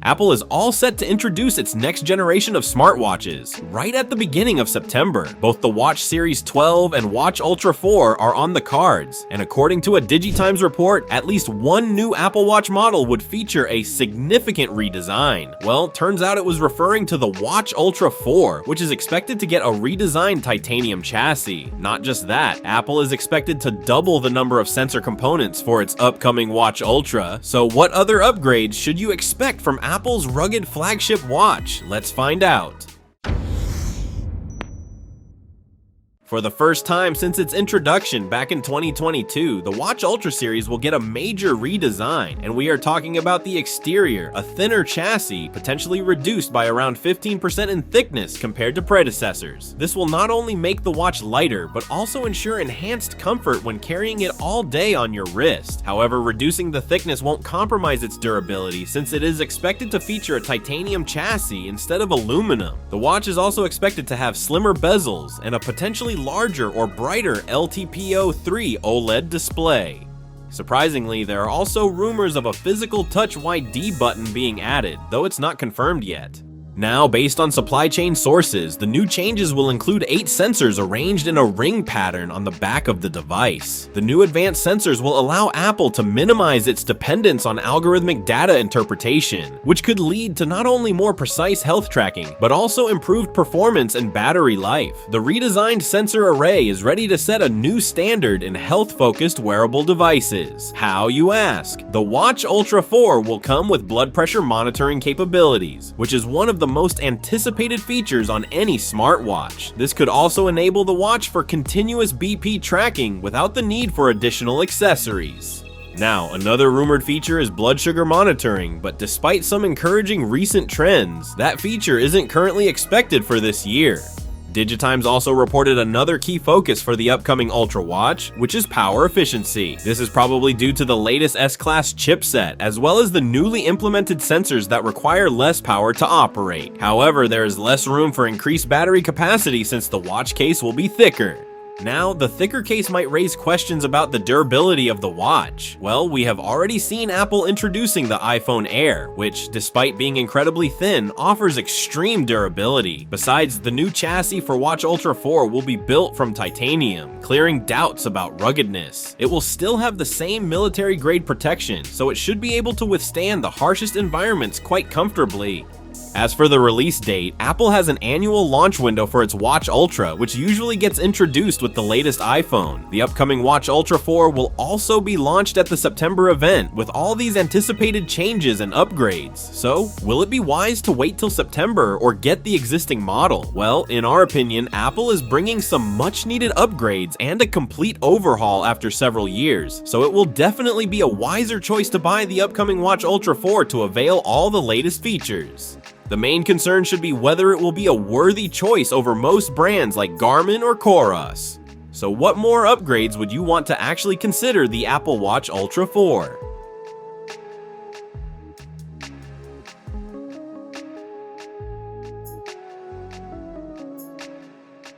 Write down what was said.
Apple is all set to introduce its next generation of smartwatches right at the beginning of September. Both the Watch Series 12 and Watch Ultra 4 are on the cards, and according to a DigiTimes report, at least one new Apple Watch model would feature a significant redesign. Well, turns out it was referring to the Watch Ultra 4, which is expected to get a redesigned titanium chassis. Not just that, Apple is expected to double the number of sensor components for its upcoming Watch Ultra. So what other upgrades should you expect from Apple's rugged flagship watch? Let's find out. For the first time since its introduction back in 2022, the Watch Ultra series will get a major redesign, and we are talking about the exterior, a thinner chassis, potentially reduced by around 15% in thickness compared to predecessors. This will not only make the watch lighter, but also ensure enhanced comfort when carrying it all day on your wrist. However, reducing the thickness won't compromise its durability since it is expected to feature a titanium chassis instead of aluminum. The watch is also expected to have slimmer bezels and a potentially larger or brighter LTPO3 OLED display. Surprisingly, there are also rumors of a physical touch YD button being added, though it's not confirmed yet. Now, based on supply chain sources, the new changes will include 8 sensors arranged in a ring pattern on the back of the device. The new advanced sensors will allow Apple to minimize its dependence on algorithmic data interpretation, which could lead to not only more precise health tracking, but also improved performance and battery life. The redesigned sensor array is ready to set a new standard in health-focused wearable devices. How, you ask? The Watch Ultra 4 will come with blood pressure monitoring capabilities, which is one of the most anticipated features on any smartwatch. This could also enable the watch for continuous BP tracking without the need for additional accessories. Now, another rumored feature is blood sugar monitoring, but despite some encouraging recent trends, that feature isn't currently expected for this year. DigiTimes also reported another key focus for the upcoming Ultra watch, which is power efficiency. This is probably due to the latest S-Class chipset, as well as the newly implemented sensors that require less power to operate. However, there is less room for increased battery capacity since the watch case will be thicker. Now, the thicker case might raise questions about the durability of the watch. Well, we have already seen Apple introducing the iPhone Air, which, despite being incredibly thin, offers extreme durability. Besides, the new chassis for Watch Ultra 4 will be built from titanium, clearing doubts about ruggedness. It will still have the same military-grade protection, so it should be able to withstand the harshest environments quite comfortably. As for the release date, Apple has an annual launch window for its Watch Ultra, which usually gets introduced with the latest iPhone. The upcoming Watch Ultra 4 will also be launched at the September event, with all these anticipated changes and upgrades. So, will it be wise to wait till September or get the existing model? Well, in our opinion, Apple is bringing some much-needed upgrades and a complete overhaul after several years, so it will definitely be a wiser choice to buy the upcoming Watch Ultra 4 to avail all the latest features. The main concern should be whether it will be a worthy choice over most brands like Garmin or Coros. So what more upgrades would you want to actually consider the Apple Watch Ultra 4?